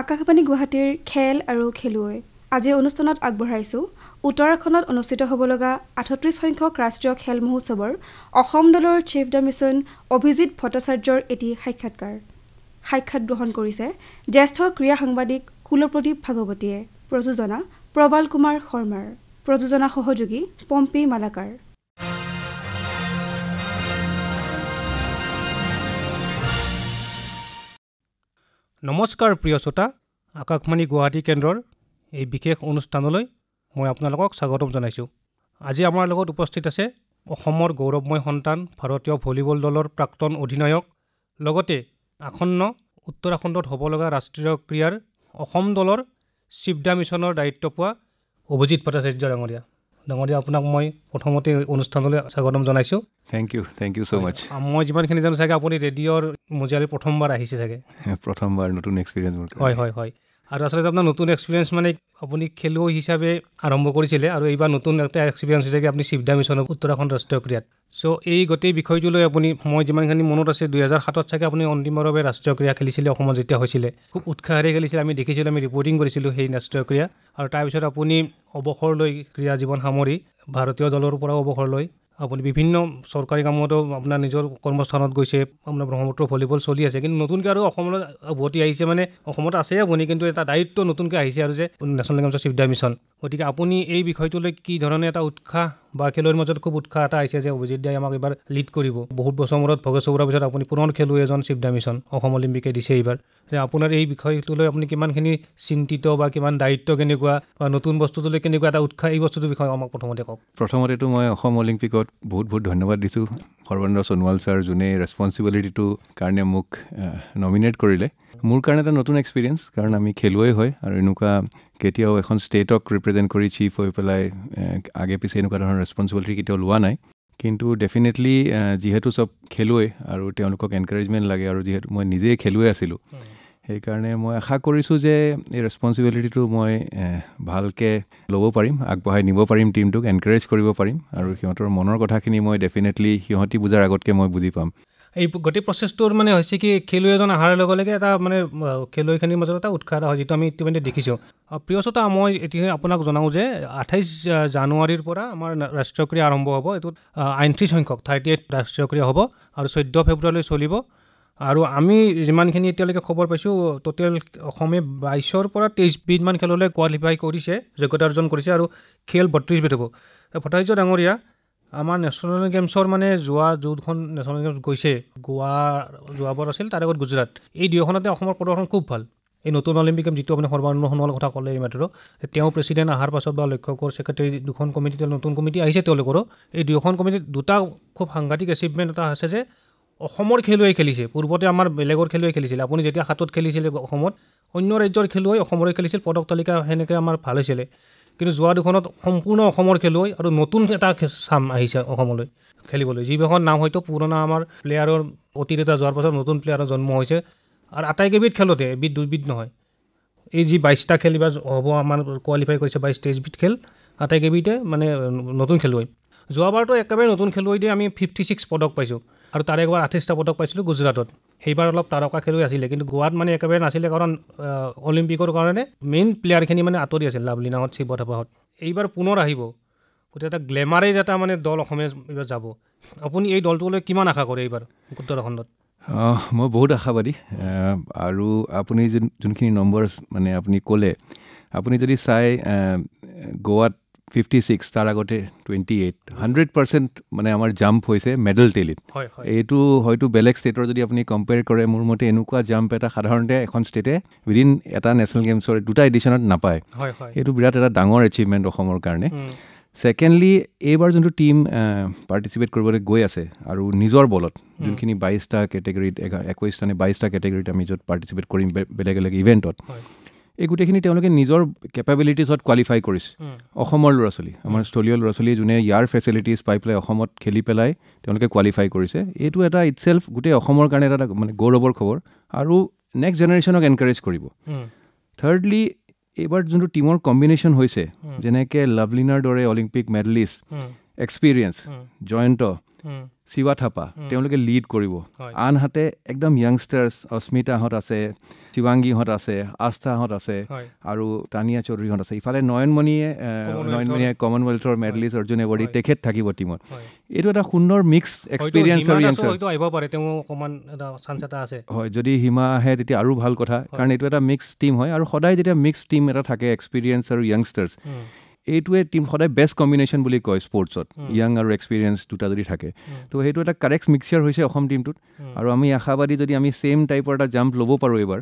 আকাশবাণী গুৱাহাটীৰ খেল আৰু খেলুৱৈ আজি অনুষ্ঠানত আগবঢ়াইছোঁ উত্তৰাখণ্ডত অনুষ্ঠিত হ'ব লগা ৩৮ সংখ্যক ৰাষ্ট্ৰীয় খেল মহোৎসৱৰ অসম দলৰ চিফ দ্য মিছন অভিজিত ভট্টাচাৰ্যৰ এটি সাক্ষাৎ গ্ৰহণ কৰিছে জ্যেষ্ঠ ক্ৰীড়া সাংবাদিক কুলপ্ৰদীপ ভাগৱতীয়ে। প্ৰযোজনা প্ৰবাল কুমাৰ শৰ্মাৰ, প্ৰযোজনা সহযোগী পম্পী মালাকাৰ। নমস্কাৰ প্ৰিয় শ্ৰোতা, আকাশবাণী গুৱাহাটী কেন্দ্ৰৰ এই বিশেষ অনুষ্ঠানলৈ মই আপোনালোকক স্বাগতম জনাইছোঁ। আজি আমাৰ লগত উপস্থিত আছে অসমৰ গৌৰৱময় সন্তান ভাৰতীয় ভলীবল দলৰ প্ৰাক্তন অধিনায়ক, লগতে আসন্ন উত্তৰাখণ্ডত হ'ব লগা ৰাষ্ট্ৰীয় ক্ৰীড়াৰ অসম দলৰ চিফ দ্য মিছনৰ দায়িত্ব পোৱা অভিজিত ভট্টাচাৰ্য ডাঙৰীয়া। আপোনাক মই প্ৰথমতে অনুষ্ঠানলৈ স্বাগতম জনাইছোঁ। থেংক ইউ ছ' মাছ। মই যিমানখিনি জানো চাগে আপুনি ৰেডিঅ'ৰ মজিয়ালৈ প্ৰথমবাৰ আহিছে চাগে। প্ৰথমবাৰ নতুন এক্সপিৰিয়েঞ্চ। হয়। আৰু আচলতে আপোনাৰ নতুন এক্সপিৰিয়েঞ্চ মানে আপুনি খেলুৱৈ হিচাপে আৰম্ভ কৰিছিলে আৰু এইবাৰ নতুন এটা এক্সপিৰিয়েঞ্চ হৈছে আপুনি চিফ দ্য মিছন উত্তৰাখণ্ড ৰাষ্ট্ৰীয় ক্ৰীড়াত। চ' এই গোটেই বিষয়টোলৈ আপুনি, মই যিমানখিনি মনত আছে 2007 চাগে আপুনি অন্তিমভাৱে ৰাষ্ট্ৰীয় ক্ৰীড়া খেলিছিলে অসমত যেতিয়া হৈছিলে। খুব উৎসাহেৰে খেলিছিলে, আমি দেখিছিলোঁ, আমি ৰিপৰ্টিং কৰিছিলোঁ সেই ৰাষ্ট্ৰীয় ক্ৰীড়া। আৰু তাৰপিছত আপুনি অৱসৰ লৈ ক্ৰীড়া জীৱন সামৰি ভাৰতীয় দলৰ পৰাও অৱসৰ লৈ আপুনি বিভিন্ন চৰকাৰী কামতো আপোনাৰ নিজৰ কৰ্মস্থানত গৈছে। আপোনাৰ ব্ৰহ্মপুত্ৰ ভলীবল চলি আছে, কিন্তু নতুনকৈ আৰু অসমলৈ উভতি আহিছে, মানে অসমত আছে আপুনি, কিন্তু এটা দায়িত্ব নতুনকৈ আহিছে আৰু যে নেশ্যনেল গেমছৰ চিফ দ্য মিছন। গতিকে আপুনি এই বিষয়টোলৈ কি ধৰণে এটা উৎসাহ বা খেলুৱৈৰ মাজত খুব উৎসাহ এটা আহিছে যে অভিজিত দাই আমাক এইবাৰ লিড কৰিব। বহুত বছৰ মূৰত ভোগেশ্বৰ বৰুৱাৰ পিছত আপুনি পুনৰ খেলুৱৈ এজন চিফ দ্য মিছন অসম অলিম্পিকে দিছে এইবাৰ, যে আপোনাৰ এই বিষয়টোলৈ আপুনি কিমানখিনি চিন্তিত বা কিমান দায়িত্ব কেনেকুৱা বা নতুন বস্তুটোলৈ কেনেকুৱা এটা উৎসাহ, এই বস্তুটোৰ বিষয়ে আমাক প্ৰথমতে কওক। প্ৰথমতেতো মই অসম অলিম্পিকত বহুত ধন্যবাদ দিছোঁ সৰ্বানন্দ সোণোৱাল ছাৰ, যোনে ৰেছপনচিবিলিটিটোৰ কাৰণে মোক নমিনেট কৰিলে। মোৰ কাৰণে এটা নতুন এক্সপিৰিয়েঞ্চ, কাৰণ আমি খেলুৱৈ হয় আৰু এনেকুৱা কেতিয়াও এখন ষ্টেটক ৰিপ্ৰেজেণ্ট কৰি চিফ হৈ পেলাই আগে পিছে এনেকুৱা ধৰণৰ ৰেছপনচিবিলিটি কেতিয়াও লোৱা নাই। কিন্তু ডেফিনেটলি যিহেতু চব খেলুৱৈ আৰু তেওঁলোকক এনকাৰেজমেণ্ট লাগে, আৰু যিহেতু মই নিজেই খেলুৱৈ আছিলোঁ, সেইকাৰণে মই আশা কৰিছোঁ যে এই ৰেছপনচিবিলিটিটো মই ভালকৈ ল'ব পাৰিম, আগবঢ়াই নিব পাৰিম, টীমটোক এনকাৰেজ কৰিব পাৰিম, আৰু সিহঁতৰ মনৰ কথাখিনি মই ডেফিনেটলি সিহঁতি বুজাৰ আগতকৈ মই বুজি পাম। এই গোটেই প্ৰচেছটোৰ মানে হৈছে কি, খেলুৱৈ এজন অহাৰ লগে লগে এটা মানে খেলুৱৈখিনিৰ মাজত এটা উৎসাহ এটা হয়, যিটো আমি ইতিমধ্যে দেখিছোঁ। প্ৰিয় শ্ৰোতা, মই এতিয়া আপোনাক জনাওঁ যে 28 জানুৱাৰীৰ পৰা আমাৰ ৰাষ্ট্ৰীয় ক্ৰীড়া আৰম্ভ হ'ব। এইটোত 39 সংখ্যক 38 ৰাষ্ট্ৰীয় ক্ৰীড়া হ'ব আৰু 14 ফেব্ৰুৱাৰীলৈ চলিব। আৰু আমি যিমানখিনি এতিয়ালৈকে খবৰ পাইছোঁ, টোটেল অসমে 22ৰ পৰা 23 বিধমান খেললৈ কোৱালিফাই কৰিছে, যোগ্যতা অৰ্জন কৰিছে, আৰু খেল 32 বিধ হ'ব। ভট্টাচাৰ্য ডাঙৰীয়া, আমাৰ নেশ্যনেল গেমছৰ মানে যোনখন নেশ্যনেল গেমছ গৈছে, যোৱাবাৰ আছিল, তাৰ আগত গুজৰাট, এই দুয়োখনতে অসমৰ প্ৰদৰ্শন খুব ভাল। এই নতুন অলিম্পিক গেম যিটো আপুনি সৰ্বানন্দ সোণোৱালৰ কথা ক'লে এইমাত্ৰ, তেওঁ প্ৰেছিডেণ্ট অহাৰ পাছত বা লক্ষ্য কৰ ছেক্ৰেটাৰী দুখন কমিটি, নতুন কমিটি আহিছে তেওঁলোকৰো, এই দুয়োখন কমিটিত দুটা খুব সাংঘাতিক এচিভমেণ্ট এটা আছে যে অসমৰ খেলুৱৈ খেলিছে। পূৰ্বতে আমাৰ বেলেগৰ খেলুৱৈ খেলিছিলে, আপুনি যেতিয়া হাতত খেলিছিলে অসমত, অন্য ৰাজ্যৰ খেলুৱৈ অসমৰে খেলিছিল, পদক তালিকা সেনেকৈ আমাৰ ভাল হৈছিলে। কিন্তু যোৱা দুখনত সম্পূৰ্ণ অসমৰ খেলুৱৈ আৰু নতুন এটা চাম আহিছে অসমলৈ খেলিবলৈ, যিখন নাম হয়তো পুৰণা আমাৰ প্লেয়াৰৰ অতীত এটা যোৱাৰ পাছত নতুন প্লেয়াৰৰ জন্ম হৈছে। আৰু আটাইকেইবিধ খেলতে, এবিধ দুইবিধ নহয়, এই যি 22টা খেল এইবাৰ হ'ব, আমাৰ কোৱালিফাই কৰিছে 22-23বিধ খেল, আটাইকেইবিধে মানে নতুন খেলুৱৈ। যোৱাবাৰতো একেবাৰে নতুন খেলুৱৈ দিয়ে আমি 56 পদক পাইছোঁ, আৰু তাৰে একবাৰ 28টা পদক পাইছিলোঁ গুজৰাটত। সেইবাৰ অলপ তাৰকা খেলুৱৈ আছিলে, কিন্তু গোৱাত মানে একেবাৰে নাছিলে, কাৰণ অলিম্পিকৰ কাৰণে মেইন প্লেয়াৰখিনি মানে আঁতৰি আছিল, লাভলীনাহঁত, শিৱথাপাহঁত। এইবাৰ পুনৰ আহিব, গতিকে এটা গ্লেমাৰেজ এটা মানে দল অসমে এইবাৰ যাব। আপুনি এই দলটোলৈ কিমান আশা কৰে এইবাৰ উত্তৰাখণ্ডত? মই বহুত আশাবাদী। আৰু আপুনি যোনখিনি নম্বৰছ মানে আপুনি ক'লে, আপুনি যদি চাই গোৱাত 56, তাৰ আগতে 28, 100% মানে আমাৰ জাম্প হৈছে মেডেল টেলিত। এইটো হয়তো বেলেগ ষ্টেটৰ যদি আপুনি কম্পেয়াৰ কৰে, মোৰ মতে এনেকুৱা জাম্প এটা সাধাৰণতে এখন ষ্টেটে উইদিন এটা নেশ্যনেল গেমছৰ 2টা এডিশ্যনত নাপায়। এইটো বিৰাট এটা ডাঙৰ এচিভমেণ্ট অসমৰ কাৰণে। ছেকেণ্ডলি, এইবাৰ যোনটো টীম পাৰ্টিচিপেট কৰিবলৈ গৈ আছে, আৰু নিজৰ বলত যোনখিনি 22টা কেটেগৰীত, 22টা কেটেগৰীত আমি য'ত পাৰ্টিচিপেট কৰিম বেলেগ বেলেগ ইভেণ্টত, এই গোটেইখিনি তেওঁলোকে নিজৰ কেপাবিলিটিছত কোৱালিফাই কৰিছে। অসমৰ ল'ৰা ছোৱালী, আমাৰ স্থলীয় ল'ৰা ছোৱালী, যোনে ইয়াৰ ফেচিলিটিছ পাই পেলাই অসমত খেলি পেলাই তেওঁলোকে কোৱালিফাই কৰিছে। এইটো এটা ইটছেল্ফ গোটেই অসমৰ কাৰণে এটা মানে গৌৰৱৰ খবৰ, আৰু নেক্সট জেনেৰেশ্যনক এনকাৰেজ কৰিব। থাৰ্ডলি, এইবাৰ যোনটো টীমৰ কম্বিনেশ্যন হৈছে, যেনেকৈ লাভলীনাৰ দৰে Olympic medallist, experience, Jayanta, Shiva Thapa তেওঁলোকে লিড কৰিব আনহাতে একদম য়াংষ্টাৰ্ছ অস্মিতাহঁত আছে শিৱাংগীহঁত আছে আস্থাহঁত আছে আৰু তানিয়া চৌধুৰীহঁত আছে ইফালে নয়নমণিয়ে কমনৱেলথৰ মেডেলিষ্ট অৰ্জুন এৱাৰ্ডী তেখেত থাকিব টীমত এইটো এটা সুন্দৰ মিক্স এক্সপিৰিয়েঞ্চ আৰু য়াংষ্টাৰ হয় যদি হিমা আহে তেতিয়া আৰু ভাল কথা কাৰণ এইটো এটা মিক্স টীম হয় আৰু সদায় যেতিয়া মিক্স টীম এটা থাকে এক্সপিৰিয়েঞ্চ আৰু য়াংষ্টাৰ্ছ এইটোৱে টীম সদায় বেষ্ট কম্বিনেশ্যন বুলি কয় স্পৰ্টছত য়াং আৰু এক্সপিৰিয়েঞ্চ দুটা যদি থাকে তো সেইটো এটা কাৰেক্ট মিক্সচাৰ হৈছে অসম টীমটোত আৰু আমি আশাবাদী যদি আমি ছেইম টাইপৰ এটা জাম্প ল'ব পাৰোঁ এইবাৰ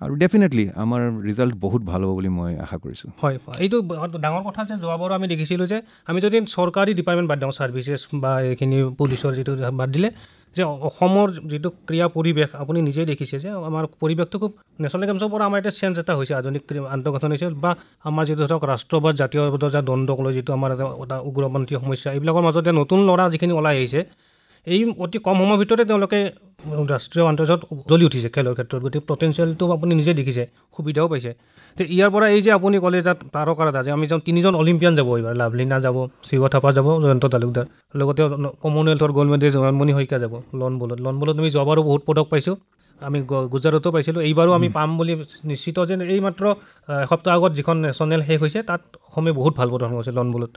আৰু ডেফিনেটলি আমাৰ ৰিজাল্ট বহুত ভাল হ'ব বুলি মই আশা কৰিছোঁ হয় এইটো ডাঙৰ কথা যে যোৱাবাৰো আমি দেখিছিলোঁ যে আমি যদি চৰকাৰী ডিপাৰ্টমেণ্ট বাদ দিওঁ ছাৰ্ভিচেছ বা এইখিনি পুলিচৰ যিটো বাদ দিলে যে অসমৰ যিটো ক্ৰীড়া পৰিৱেশ আপুনি নিজেই দেখিছে যে আমাৰ পৰিৱেশটো খুব নেশ্যনেল গেমছৰ পৰা আমাৰ এটা চেঞ্জ এটা হৈছে আধুনিক আন্তঃগাঁথনি হৈছে বা আমাৰ যিটো ধৰক ৰাষ্ট্ৰবাদ জাতীয়বাদৰ যে দ্বন্দ্বক লৈ যিটো আমাৰ এটা উগ্ৰপন্থী সমস্যা এইবিলাকৰ মাজতে নতুন ল'ৰা যিখিনি ওলাই আহিছে এই অতি কম সময়ৰ ভিতৰতে তেওঁলোকে ৰাষ্ট্ৰীয় আন্তৰ্জাতিকত জ্বলি উঠিছে খেলৰ ক্ষেত্ৰত গতিকে পটেঞ্চিয়েলটো আপুনি নিজে দেখিছে সুবিধাও পাইছে যে ইয়াৰ পৰা এই যে আপুনি ক'লে যে তাৰকাৰা যে আমি যাওঁ 3জন অলিম্পিয়ান যাব এইবাৰ লাভলীনা যাব শিৱা থাপা যাব জয়ন্ত তালুকদাৰ লগতে কমনৱেলথৰ গ'ল্ড মেডেলিষ্ট জয়নমণি শইকীয়া যাব লন বলত আমি যোৱাবাৰো বহুত পদক পাইছোঁ আমি গুজৰাটতো পাইছিলোঁ এইবাৰো আমি পাম বুলি নিশ্চিত যে এই মাত্ৰ এসপ্তাহ আগত যিখন নেশ্যনেল শেষ হৈছে তাত অসমে বহুত ভাল প্ৰদৰ্শন কৰিছে লন বলত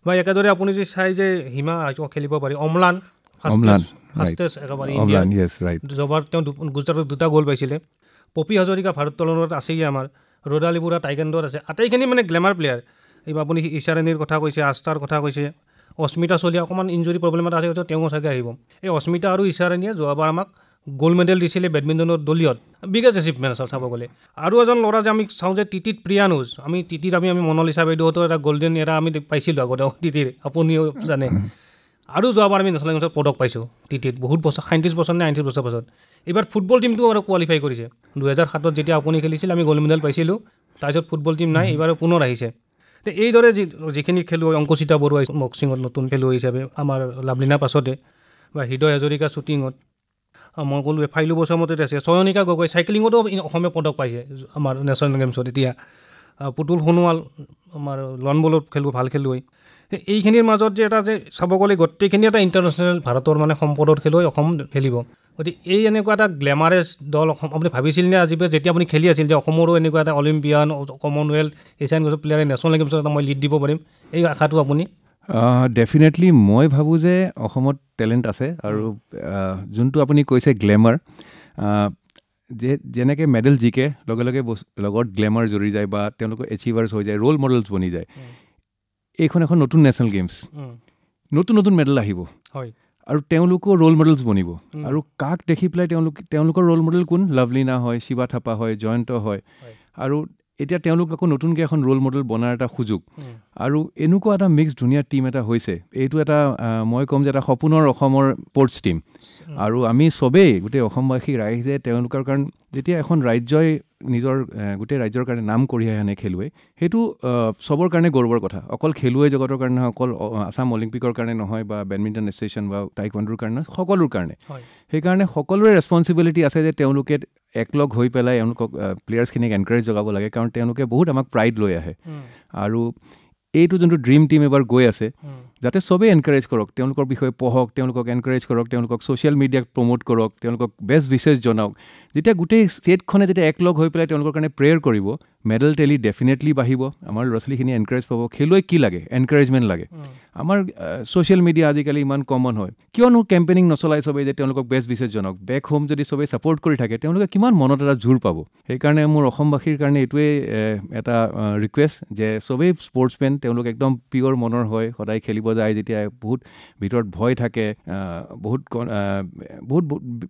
বা একেদৰে আপুনি যদি চাই যে হিমা খেলিব পাৰি অম্লান ফাষ্টেষ্ট একেবাৰে ইণ্ডিয়া যোৱাবাৰ তেওঁ গুজৰাটত 2টা গ'ল পাইছিলে পপী হাজৰিকা ভাৰোত্তোলনত আছেই আমাৰ ৰ'দালি বুঢ়া টাইকাণ্ডোত আছে আটাইখিনি মানে গ্লেমাৰ প্লেয়াৰ এইবাৰ আপুনি ঈশাৰাণীৰ কথা কৈছে আস্থাৰ কথা কৈছে অস্মিতা চলিয়া অকণমান ইঞ্জুৰি প্ৰব্লেম এটা আছে হয়তো তেওঁ চাগে আহিব এই অস্মিতা আৰু ঈশাৰাণীয়ে যোৱাবাৰ আমাক গ'ল্ড মেডেল দিছিলে বেডমিণ্টনৰ দলীয়ত বিগেষ্ট এচিভমেণ্ট আছে চাব গ'লে আৰু এজন ল'ৰা যে আমি চাওঁ যে টিটিত প্ৰিয়ানুজ আমি মনালিছা বাইদেউহঁতৰ এটা গল্ডেন এটা আমি পাইছিলোঁ আগতে টিটিৰ আপুনিও জানে আৰু যোৱাবাৰ আমি নেশ্যনেল গেমছত পদক পাইছোঁ টিটিত বহুত বছৰ 37 বছৰ নে 38 বছৰ পাছত এইবাৰ ফুটবল টীমটো আৰু কোৱালিফাই কৰিছে 2007ত যেতিয়া আপুনি খেলিছিল আমি গ'ল্ড মেডেল পাইছিলোঁ তাৰপিছত ফুটবল টীম নাই এইবাৰ পুনৰ আহিছে তো এইদৰে যিখিনি খেলুৱৈ অংকুচিতা বৰুৱা বক্সিঙত নতুন খেলুৱৈ হিচাপে আমাৰ লাভলীনাৰ পাছতে বা হৃদয় হাজৰিকা শ্বুটিঙত মই ক'লোঁ ফাইলু বছৰমতে আছে চয়নিকা গগৈ চাইক্লিঙতো অসমে পদক পাইছে আমাৰ নেশ্যনেল গেমছত এতিয়া পুতুল সোণোৱাল আমাৰ লন বলত ভাল খেলুৱৈ এইখিনিৰ মাজত যে এটা যে চাব গ'লে গোটেইখিনি এটা ইণ্টাৰনেশ্যনেল ভাৰতৰ মানে সম্পদৰ খেলুৱৈ অসম খেলিব গতিকে এই এনেকুৱা এটা গ্লেমাৰেজ দল অসম আপুনি ভাবিছিল নে আজি যেতিয়া আপুনি খেলি আছিল যে অসমৰো এনেকুৱা এটা অলিম্পিয়ান কমনৱেলথ এছিয়ান গেমছৰ প্লেয়াৰে নেশ্যনেল গেমছত এটা মই লিড দিব পাৰিম এই আশাটো আপুনি ডেফিনেটলি মই ভাবোঁ যে অসমত টেলেণ্ট আছে আৰু যোনটো আপুনি কৈছে গ্লেমাৰ যেনেকৈ মেডেল জিকে লগে লগে লগত গ্লেমাৰ জড়ি যায় বা তেওঁলোকৰ এচিভাৰ্ছ হৈ যায় ৰোল মডেলছ বনি যায় এইখন এখন নতুন নেশ্যনেল গেমছ নতুন মেডেল আহিব হয় আৰু তেওঁলোকো ৰোল মডেলছ বনিব আৰু কাক দেখি পেলাই তেওঁলোকৰ ৰোল মডেল কোন লাভলীনা হয় শিৱা থাপা হয় জয়ন্ত হয় আৰু এতিয়া তেওঁলোক আকৌ নতুনকৈ এখন ৰোল মডেল বনাৰ এটা সুযোগ আৰু এনেকুৱা এটা মিক্স ধুনীয়া টীম এটা হৈছে এইটো এটা মই ক'ম যে এটা সপোনৰ অসমৰ স্পৰ্টছ টীম আৰু আমি চবেই গোটেই অসমবাসী ৰাইজে তেওঁলোকৰ কাৰণ যেতিয়া এখন ৰাজ্যই নিজৰ গোটেই ৰাজ্যৰ কাৰণে নাম কঢ়িয়াই আনে খেলুৱৈ সেইটো চবৰ কাৰণে গৌৰৱৰ কথা অকল খেলুৱৈ জগতৰ কাৰণে নহয় অকল আছাম অলিম্পিকৰ কাৰণে নহয় বা বেডমিণ্টন এছ'চিয়েশ্যন বা টাইকোৱাণ্ডোৰ কাৰণে সকলোৰ কাৰণে সেইকাৰণে সকলোৰে ৰেছপনচিবিলিটি আছে যে তেওঁলোকে একলগ হৈ পেলাই এওঁলোকক প্লেয়াৰ্ছখিনিক এনকাৰেজ জগাব লাগে কাৰণ তেওঁলোকে বহুত আমাক প্ৰাইড লৈ আহে আৰু এইটো যোনটো ড্ৰিম টীম এবাৰ গৈ আছে যাতে চবেই এনকাৰেজ কৰক তেওঁলোকৰ বিষয়ে পঢ়ক তেওঁলোকক এনকাৰেজ কৰক তেওঁলোকক ছ'চিয়েল মিডিয়াক প্ৰমোট কৰক তেওঁলোকক বেষ্ট উইচেছ জনাওক যেতিয়া গোটেই ষ্টেটখনে যেতিয়া একলগ হৈ পেলাই তেওঁলোকৰ কাৰণে প্ৰেয়াৰ কৰিব মেডেল টেলি ডেফিনেটলি বাঢ়িব আমাৰ ল'ৰা ছোৱালীখিনি এনকাৰেজ পাব খেলুৱৈ কি লাগে এনকাৰেজমেণ্ট লাগে আমাৰ ছ'চিয়েল মিডিয়া আজিকালি ইমান কমন হয় কিয়নো কেম্পেইনিং নচলাই চবেই যে তেওঁলোকক বেষ্ট উইচেছ জনাওক বেক হোম যদি চবেই ছাপৰ্ট কৰি থাকে তেওঁলোকে কিমান মনত এটা জোৰ পাব সেইকাৰণে মোৰ অসমবাসীৰ কাৰণে এইটোৱেই এটা ৰিকুৱেষ্ট যে চবেই স্পৰ্টছমেন তেওঁলোক একদম পিয়'ৰ মনৰ হয় সদায় খেলিব যায় যেতিয়া বহুত ভিতৰত ভয় থাকে বহুত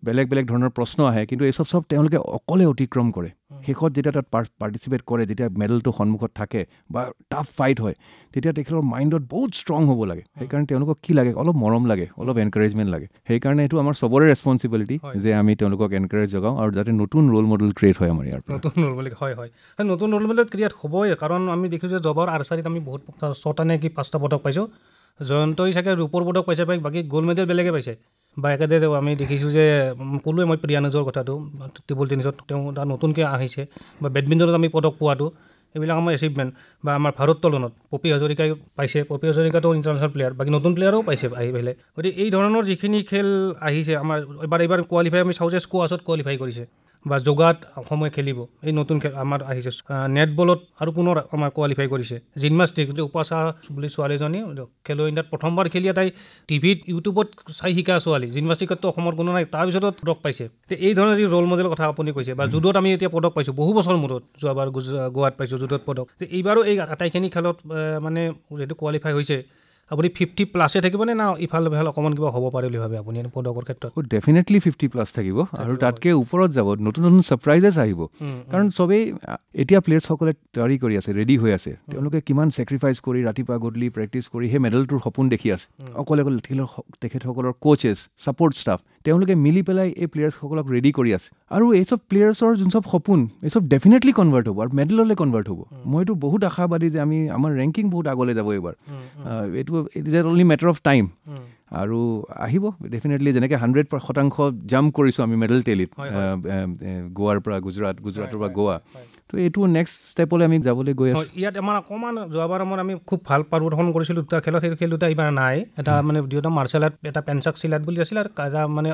বেলেগ বেলেগ ধৰণৰ প্ৰশ্ন আহে কিন্তু এই চব তেওঁলোকে অকলে অতিক্ৰম কৰে শেষত যেতিয়া তাত পাৰ্টিচিপেট কৰে যেতিয়া মেডেলটো সন্মুখত থাকে বা টাফ ফাইট হয় তেতিয়া তেখেতৰ মাইণ্ডত বহুত ষ্ট্ৰং হ'ব লাগে সেইকাৰণে তেওঁলোকক কি লাগে অলপ মৰম লাগে অলপ এনকাৰেজমেণ্ট লাগে সেইকাৰণে এইটো আমাৰ চবৰে ৰেছপনচিবিলিটি যে আমি তেওঁলোকক এনকাৰেজ জগাওঁ আৰু যাতে নতুন ৰোল মডেল ক্ৰিয়েট হয় আমাৰ ইয়াৰ নতুন ৰোল মডেল হয় নতুন ৰোল মডেল ক্ৰিয়েট হ'বই কাৰণ আমি দেখিছোঁ যে যোৱাবাৰ আৰ্চাৰীত আমি বহুত 6টা নে কি 5টা পদক পাইছোঁ জয়ন্তই চাগে ৰূপৰ পদক পাইছে বাকী গ'ল্ড মেডেল বেলেগে পাইছে বা একেদৰে আমি দেখিছোঁ যে ক'লোৱে মই প্ৰিয়ানুজৰ কথাটো টেবুল টেনিছত তেওঁ তাত নতুনকৈ আহিছে বা বেডমিণ্টনত আমি পদক পোৱাটো এইবিলাক আমাৰ এচিভমেণ্ট বা আমাৰ ভাৰোত্তোলনত পপী হাজৰিকাই পাইছে, পপী হাজৰিকাটো ইণ্টাৰনেশ্যনেল প্লেয়াৰ, বাকী নতুন প্লেয়াৰো পাইছে আহি পেলাই। গতিকে এই ধৰণৰ যিখিনি খেল আহিছে আমাৰ এইবাৰ কোৱালিফাই আমি চাওঁ যে স্কোৱাছত কোৱালিফাই কৰিছে বা যোগাত অসমে খেলিব, এই নতুন খেল আমাৰ আহিছে। নেটবলত আৰু পুনৰ আমাৰ কোৱালিফাই কৰিছে। জিমনাষ্টিক উপাসা বুলি ছোৱালীজনী খেলো ইণ্ডিয়াত প্ৰথমবাৰ খেলি তাই টিভিত ইউটিউবত চাই শিকা ছোৱালী, জিমনাষ্টিকততো অসমৰ কোনো নাই, তাৰপিছতো পদক পাইছে। এই ধৰণৰ যি ৰোল মডেল কথা আপুনি কৈছে, বা জুডোত আমি এতিয়া পদক পাইছোঁ বহু বছৰ মূৰত, যোৱাবাৰ গোৱাত পাইছোঁ জুডোত পদক। এইবাৰো এই আটাইখিনি খেলত মানে যিহেতু কোৱালিফাই হৈছে, আপুনি 50+ থাকিবনে না ইফালে অকণমান কিবা হ'ব পাৰে বুলি ভাবে আপুনি পদকৰ ক্ষেত্ৰত? ডেফিনেটলি 50+ থাকিব আৰু তাতকৈ ওপৰত যাব, নতুন নতুন ছাৰপ্ৰাইজেছ আহিব। কাৰণ চবেই এতিয়া প্লেয়াৰ্ছসকলে তৈয়াৰী কৰি আছে, ৰেডি হৈ আছে, তেওঁলোকে কিমান ছেক্ৰিফাইচ কৰি ৰাতিপুৱা গধূলি প্ৰেক্টিছ কৰি সেই মেডেলটোৰ সপোন দেখি আছে। অকলে তেখেতসকলৰ কোচেছ, ছাপৰ্ট ষ্টাফ, তেওঁলোকে মিলি পেলাই এই প্লেয়াৰ্ছসকলক ৰেডি কৰি আছে। আৰু এই চব প্লেয়াৰ্ছৰ যোন চব সপোন, এই চব ডেফিনেটলি কনভাৰ্ট হ'ব আৰু মেডেললৈ কনভাৰ্ট হ'ব। মইতো বহুত আশাবাদী যে আমাৰ ৰেংকিং বহুত আগলৈ যাব এইবাৰ। এইটো it is only matter of time. আৰু আহিব ডেফিনেটলি, যেনেকৈ 100% জাম্প কৰিছোঁ আমি মেডেল টেলিত, গোৱাৰ পৰা গুজৰাটৰ পৰা গোৱা। তো এইটো নেক্সট ষ্টেপলৈ আমি যাবলৈ গৈ আছোঁ। ইয়াত আমাৰ অকণমান যোৱাবাৰ আমি খুব ভাল প্ৰদৰ্শন কৰিছিলোঁ দুটা খেলত, সেই খেল দুটা এইবাৰ নাই। এটা মানে দুটা মাৰ্চেল আৰ্ট, এটা পেঞ্চাক চিলাট বুলি আছিলে, আৰু এটা মানে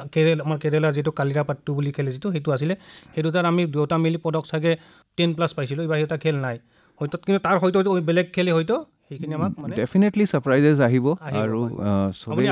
আমাৰ কেৰেলাৰ যিটো কালিৰাপাট্টু বুলি খেলে যিটো, সেইটো আছিলে। সেই দুটাত আমি দুটা মিলি পদক চাগে 10+ পাইছিলোঁ। এইবাৰ এটা খেল নাই হয়তো, কিন্তু তাৰ হয়তো বেলেগ খেলে হয়তো সেইখিনি আমাক মানে ডেফিনেটলি ছাৰপ্ৰাইজেছ আহিব। আৰু চবেই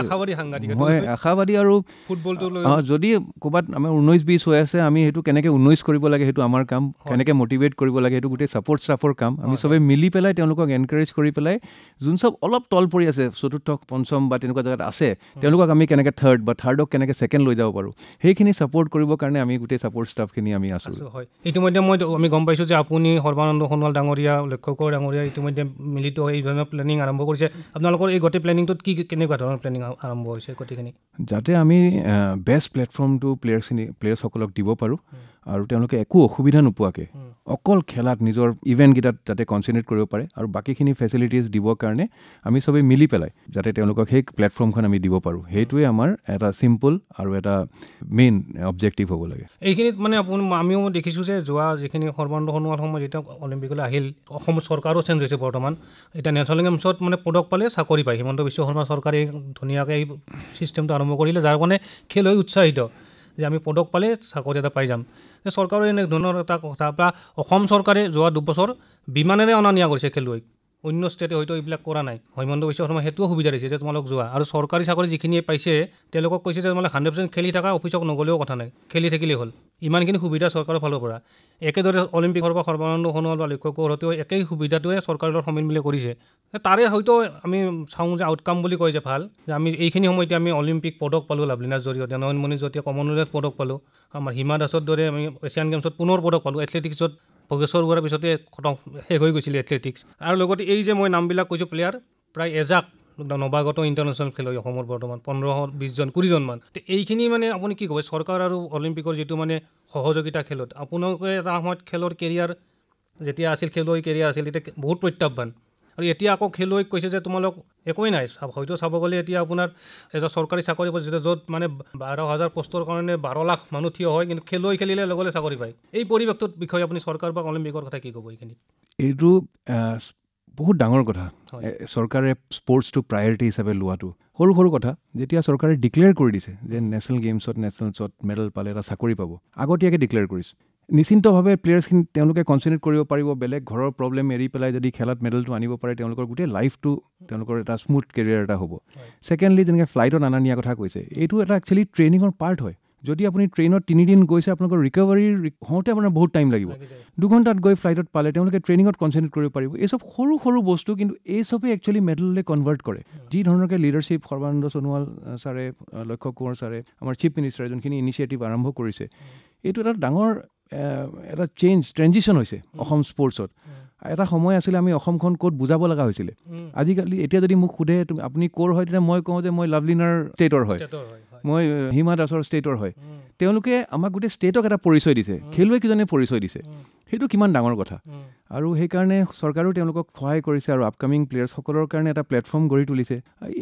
মই আশাবাদী। আৰু ফুটবলটো যদি ক'ৰবাত আমাৰ 19-20 হৈ আছে, আমি সেইটো কেনেকৈ 19 কৰিব লাগে সেইটো আমাৰ কাম, কেনেকৈ মটিভেট কৰিব লাগে সেইটো গোটেই ছাপৰ্ট ষ্টাফৰ কাম। আমি চবেই মিলি পেলাই তেওঁলোকক এনকাৰেজ কৰি পেলাই, যোন চব অলপ তল পৰি আছে, চতুৰ্থ পঞ্চম বা তেনেকুৱা জেগাত আছে, তেওঁলোকক আমি কেনেকৈ থাৰ্ড বা থাৰ্ডক কেনেকৈ ছেকেণ্ড লৈ যাব পাৰোঁ, সেইখিনি ছাপৰ্ট কৰিবৰ কাৰণে আমি গোটেই ছাপৰ্ট ষ্টাফখিনি আমি আছোঁ। হয়, ইতিমধ্যে আমি গম পাইছোঁ যে আপুনি সৰ্বানন্দ সোণোৱাল ডাঙৰীয়া, লক্ষ্যকৰ ডাঙৰীয়া ইতিমধ্যে মিলিত এই ধৰণৰ প্লেনিং আৰম্ভ কৰিছে। আপোনালোকৰ এই গোটেই প্লেনিংটোত কেনেকুৱা ধৰণৰ প্লেনিং আৰম্ভ হৈছে গোটেইখিনি? যাতে আমি বেষ্ট প্লেটফৰ্মটো প্লেয়াৰ্ছসকলক দিব পাৰোঁ আৰু তেওঁলোকে একো অসুবিধা নোপোৱাকৈ অকল খেলাত নিজৰ ইভেণ্টকেইটাত যাতে কনচেনট্ৰেট কৰিব পাৰে, আৰু বাকীখিনি ফেচিলিটিজ দিবৰ কাৰণে আমি চবেই মিলি পেলাই যাতে তেওঁলোকক সেই প্লেটফৰ্মখন আমি দিব পাৰোঁ, সেইটোৱে আমাৰ এটা চিম্পল আৰু এটা মেইন অবজেক্টিভ হ'ব লাগে। এইখিনিত মানে আমিও দেখিছোঁ যে যোৱা যিখিনি সৰ্বানন্দ সোণোৱাল সময় যেতিয়া অলিম্পিকলৈ আহিল, অসম চৰকাৰো চেঞ্জ হৈছে বৰ্তমান। এতিয়া নেশ্যনেল গেমছত মানে পদক পালে চাকৰি পায়। হিমন্ত বিশ্ব শৰ্মা চৰকাৰে ধুনীয়াকৈ এই ছিষ্টেমটো আৰম্ভ কৰিলে, যাৰ কাৰণে খেলুৱৈ উৎসাহিত যে আমি পদক পালে চাকৰি এটা পাই যাম। চৰকাৰৰ এনে ধৰণৰ এটা কথা, বা অসম চৰকাৰে যোৱা 2 বছৰ বিমানেৰে অনা নিয়া কৰিছে খেলুৱৈক, অন্য ষ্টেটে হয়তো এইবিলাক কৰা নাই। হিমন্ত বিশ্ব শৰ্মা সেইটোও সুবিধা দিছে যে তোমালোক যোৱা, আৰু চৰকাৰী চাকৰি যিখিনিয়ে পাইছে তেওঁলোকক কৈছে যে তোমালোক 100% খেলি থকা, অফিচক নগ'লেও কথা নাই, খেলি থাকিলেই হ'ল। ইমানখিনি সুবিধা চৰকাৰৰ ফালৰ পৰা। একেদৰে অলিম্পিকৰ বা সৰ্বানন্দ সোণোৱাল বা লক্ষ্যকৰতেও একেই সুবিধাটোৱে চৰকাৰৰ লগত সমিল মিলি কৰিছে। তাৰে হয়তো আমি চাওঁ যে আউটকাম বুলি কয় যে ভাল, যে আমি এইখিনি সময়তে আমি অলিম্পিক পদক পালোঁ লাভলীনাৰ জৰিয়তে, নয়নমণিৰ জৰিয়তে কমনৱেলথ পদক পালোঁ, আমাৰ হিমা দাসৰ দৰে আমি এছিয়ান গেমছত পুনৰ পদক পালোঁ, এথলেটিক্সত ভোগেশ্বৰ বৰুৱাৰ পিছতে শেষ হৈ গৈছিলে এথলেটিক্স। আৰু লগতে এই যে মই নামবিলাক কৈছোঁ প্লেয়াৰ, প্ৰায় এজাক নৱাগত ইণ্টাৰনেশ্যনেল খেলুৱৈ অসমৰ বৰ্তমান 15-20জন 20জনমান। এইখিনি মানে আপুনি কি ক'ব, চৰকাৰ আৰু অলিম্পিকৰ যিটো মানে সহযোগিতা খেলত, আপোনালোকে এটা সময়ত খেলৰ কেৰিয়াৰ যেতিয়া আছিল, খেলুৱৈ কেৰিয়াৰ আছিল, তেতিয়া বহুত প্ৰত্যাহ্বান, আৰু এতিয়া আকৌ খেলুৱৈক কৈছে যে তোমালোক একোৱেই নাই। হয়তো চাব গ'লে এতিয়া আপোনাৰ এজন চৰকাৰী চাকৰি য'ত মানে 12,000 পষ্টৰ কাৰণে 12 লাখ মানুহ থিয় হয়, কিন্তু খেলুৱৈ খেলিলে লগে চাকৰি পায়। এই পৰিৱেশটোৰ বিষয়ে আপুনি চৰকাৰ বা অলিম্পিকৰ কথা কি ক'ব? এইখিনিত এইটো বহুত ডাঙৰ কথা। চৰকাৰে স্পৰ্টছটো প্ৰায়ৰিটি হিচাপে লোৱাটো সৰু কথা। যেতিয়া চৰকাৰে ডিক্লেয়াৰ কৰি দিছে যে নেশ্যনেল গেমছত মেডেল পালে এটা চাকৰি পাব, আগতীয়াকৈ ডিক্লেয়াৰ কৰিছে, নিশ্চিন্তভাৱে প্লেয়াৰ্ছখিনি তেওঁলোকে কনচেনট্ৰেট কৰিব পাৰিব, বেলেগ ঘৰৰ প্ৰব্লেম এৰি পেলাই যদি খেলত মেডেলটো আনিব পাৰে, তেওঁলোকৰ গোটেই লাইফটো তেওঁলোকৰ এটা স্মুথ কেৰিয়াৰ এটা হ'ব। ছেকেণ্ডলি, যেনেকৈ ফ্লাইটত অনা নিয়া কথা কৈছে, এইটো এটা একচুৱেলি ট্ৰেইনিঙৰ পাৰ্ট হয়। যদি আপুনি ট্ৰেইনত 3 দিন গৈছে, আপোনালোকৰ ৰিকভাৰী হওঁতে আপোনাৰ বহুত টাইম লাগিব। 2 ঘণ্টাত গৈ ফ্লাইটত পালে তেওঁলোকে ট্ৰেইনিঙত কনচেনট্ৰেট কৰিব পাৰিব। এই চব সৰু বস্তু, কিন্তু এই চবেই একচুৱেলি মেডেললৈ কনভাৰ্ট কৰে। যি ধৰণৰকৈ লিডাৰশ্বিপ সৰ্বানন্দ সোণোৱাল ছাৰে, লক্ষ্য কোঁৱৰ ছাৰে, আমাৰ চিফ মিনিষ্টাৰে যোনখিনি ইনিচিয়েটিভ আৰম্ভ কৰিছে, এইটো এটা ডাঙৰ এটা ট্ৰেনজিশ্যন হৈছে অসম স্পৰ্টছত। এটা সময় আছিলে আমি অসমখন ক'ত বুজাব লগা হৈছিলে। আজিকালি এতিয়া যদি মোক সোধে আপুনি ক'ৰ হয়, তেতিয়া মই কওঁ যে মই লাভলীনাৰ ষ্টেটৰ হয়, মই হিমা দাসৰ ষ্টেটৰ হয়। তেওঁলোকে আমাক গোটেই ষ্টেটক এটা পৰিচয় দিছে, খেলুৱৈকেইজনে পৰিচয় দিছে। সেইটো কিমান ডাঙৰ কথা। আৰু সেইকাৰণে চৰকাৰেও তেওঁলোকক সহায় কৰিছে, আৰু আপকামিং প্লেয়াৰ্ছসকলৰ কাৰণে এটা প্লেটফৰ্ম গঢ়ি তুলিছে।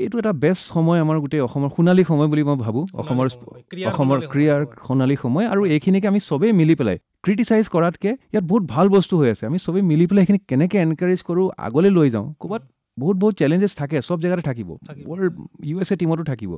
এইটো এটা বেষ্ট সময়, আমাৰ গোটেই অসমৰ সোণালী সময় বুলি মই ভাবোঁ, অসমৰ ক্ৰীড়াৰ সোণালী সময়। আৰু এইখিনিকে আমি চবেই মিলি পেলাই ক্ৰিটিচাইজ কৰাতকৈ ইয়াত বহুত ভাল বস্তু হৈ আছে, আমি চবেই মিলি পেলাই সেইখিনি কেনেকৈ এনকাৰেজ কৰোঁ, আগলৈ লৈ যাওঁ। ক'ৰবাত বহুত চেলেঞ্জেছ থাকে, চব জেগাতে থাকিব, ৱৰ্ল্ড USA টিমতো থাকিব,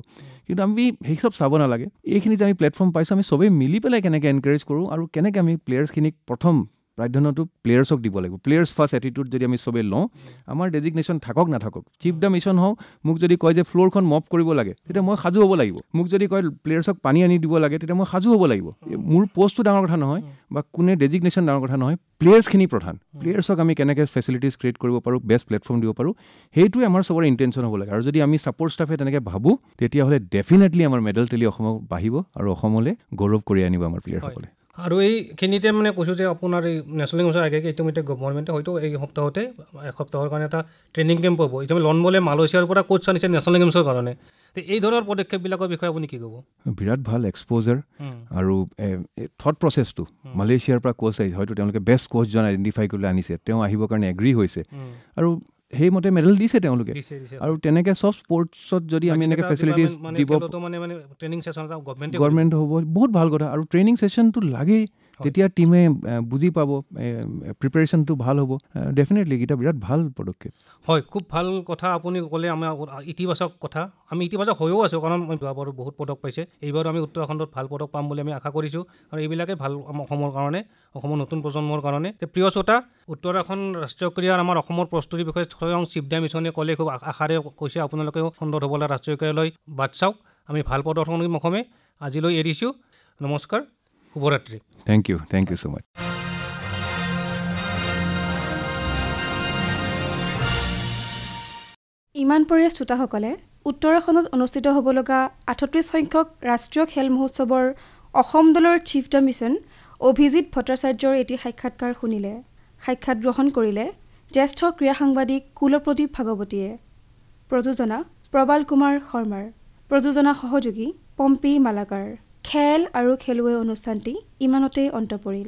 কিন্তু আমি সেই চব চাব নালাগে। এইখিনি যে আমি প্লেটফৰ্ম পাইছোঁ, আমি চবেই মিলি পেলাই কেনেকৈ এনকাৰেজ কৰোঁ আৰু কেনেকৈ আমি প্লেয়াৰ্ছখিনিক প্ৰথম প্ৰাধান্যটো প্লেয়াৰ্ছক দিব লাগিব। প্লেয়াৰ্ছ ফাৰ্ষ্ট এটিটিউড যদি আমি চবেই লওঁ, আমাৰ ডেজিগনেশ্যন থাকক নাথাকক, চিফ দ্য মিছন হওক, মোক যদি কয় যে ফ্ল'ৰখন মপ কৰিব লাগে, তেতিয়া মই সাজু হ'ব লাগিব। মোক যদি কয় প্লেয়াৰ্ছক পানী আনি দিব লাগে, তেতিয়া মই সাজু হ'ব লাগিব। মোৰ পষ্টটো ডাঙৰ কথা নহয় বা কোনে ডেজিগনেশ্যন ডাঙৰ কথা নহয়, প্লেয়াৰ্ছখিনি প্ৰধান। প্লেয়াৰ্ছক আমি কেনেকৈ ফেচিলিটিজ ক্ৰিয়েট কৰিব পাৰোঁ, বেষ্ট প্লেটফৰ্ম দিব পাৰোঁ, সেইটোৱে আমাৰ চবৰে ইণ্টেনশ্যন হ'ব লাগে। আৰু যদি আমি ছাপৰ্ট ষ্টাফে তেনেকৈ ভাবোঁ, তেতিয়াহ'লে ডেফিনেটলি আমাৰ মেডেল টেলি অসমক বাঢ়িব আৰু অসমলৈ গৌৰৱ কৰি আনিব আমাৰ প্লেয়াৰসকলে। আৰু এইখিনিতে মানে কৈছোঁ যে আপোনাৰ এই নেশ্যনেল গেমছৰ আগে ইতিমধ্যে গভৰ্ণমেণ্টে হয়তো এই সপ্তাহতে এসপ্তাহৰ কাৰণে এটা ট্ৰেইনিং কেম্প হ'ব। এতিয়া লন বলে মালয়েছিয়াৰ পৰা কোচ আনিছে নেশ্যনেল গেমছৰ কাৰণে। তো এই ধৰণৰ পদক্ষেপবিলাকৰ বিষয়ে আপুনি কি ক'ব? বিৰাট ভাল এক্সপ'জাৰ আৰু থট প্ৰচেছটো। মালয়েছিয়াৰ পৰা কোচ আহিছে, হয়তো তেওঁলোকে বেষ্ট কোচজন আইডেণ্টিফাই কৰি আনিছে, তেওঁ আহিবৰ কাৰণে এগ্ৰী হৈছে আৰু সেইমতে মেডেল দিছে তেওঁলোকে। আৰু তেনেকৈ চব স্পৰ্টছত যদি আমি এনেকৈ ফেচিলিটিজ দিব, গভৰ্ণমেণ্ট হ'ব, বহুত ভাল কথা। আৰু ট্ৰেইনিং ছেশ্যনটো লাগেই, তেতিয়া টিমে বুজি পাব, প্ৰিপেৰেশ্যনটো ভাল হ'ব। ডেফিনেটলি এইকেইটা বিৰাট ভাল পদক্ষেপ। হয়, খুব ভাল কথা আপুনি ক'লে। আমাৰ ইতিবাচক কথা, আমি ইতিবাচক হৈও আছোঁ, কাৰণ যোৱাবাৰো বহুত পদক পাইছে, এইবাৰো আমি উত্তৰাখণ্ডত ভাল পদক পাম বুলি আমি আশা কৰিছোঁ। আৰু এইবিলাকে ভাল অসমৰ কাৰণে, অসমৰ নতুন প্ৰজন্মৰ কাৰণে। প্ৰিয় শ্ৰোতা, উত্তৰাখণ্ড ৰাষ্ট্ৰীয় ক্ৰীড়াৰ আমাৰ অসমৰ প্ৰস্তুতিৰ বিষয়ে স্বয়ং চিফ দ্য মিছনে ক'লে, খুব আশাৰে কৈছে আপোনালোকেও সুন্দৰ হ'বলৈ ৰাষ্ট্ৰীয় ক্ৰীড়ালৈ বাট চাওক। আমি ভাল প্ৰদৰ্শন কৰিম অসমে। আজিলৈ এৰিছোঁ, নমস্কাৰ, শুভৰাত্ৰি। থেংক ইউ ছ' মাছ। ইমান পৰে শ্ৰোতাসকলে উত্তৰাখণ্ডত অনুষ্ঠিত হ'ব লগা ৩৮ সংখ্যক ৰাষ্ট্ৰীয় খেল মহোৎসৱৰ অসম দলৰ চিফ দ্য মিছন অভিজিত ভট্টাচাৰ্যৰ এটি সাক্ষাৎকাৰ শুনিলে। সাক্ষাৎ গ্ৰহণ কৰিলে জ্যেষ্ঠ ক্ৰীড়া সাংবাদিক কুলপ্ৰদীপ ভাগৱতীয়ে। প্ৰযোজনা প্ৰবাল কুমাৰ শৰ্মাৰ। প্ৰযোজনা সহযোগী পম্পী মালাকাৰ। খেল আৰু খেলুৱৈ অনুষ্ঠানটি ইমানতেই অন্ত পৰিল।